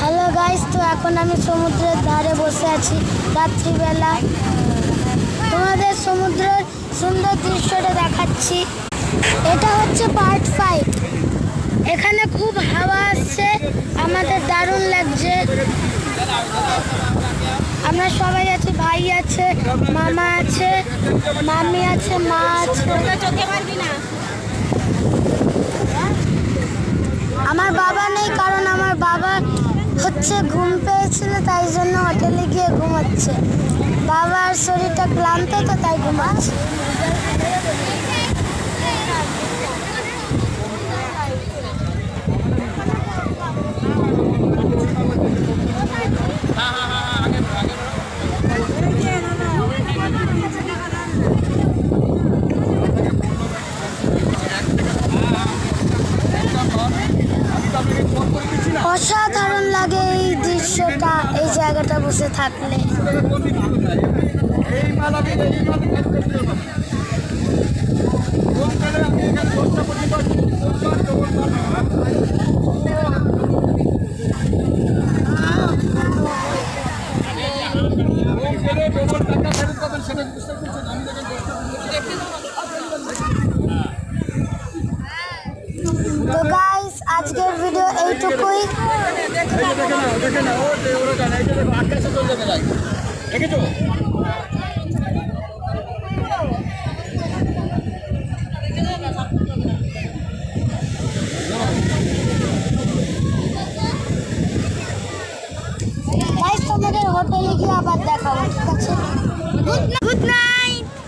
Hello guys, তো এখন আমি সমুদ্রের ধারে বসে আছি রাত্রিবেলা। তোমাদের সমুদ্রের সুন্দর দৃশ্যটা দেখাচ্ছি। এটা হচ্ছে পার্ট 5। এখানে খুব হাওয়া আসছে, আমাদের দারুণ লাগছে। আমরা সবাই আছি, ভাই আছে, মামা আছে, মামি আছে, মা আছে। আমার বাবা নেই, কারণ আমার বাবা হচ্ছে ঘুম পেয়েছিল, তাই জন্য হোটেলে গিয়ে ঘুমাচ্ছে। বাবার শরীরটা ক্লান্ত, তো তাই ঘুমাচ্ছে। অসাধারণ লাগে এই দৃশ্যটা, এই জায়গাটা বসে থাকলে। তো গাইস, আজকের ভিডিও এইটুকুই। দেখে না ও যে ওরা জানে, এটা আকাশে চলে যায়, দেখেছো?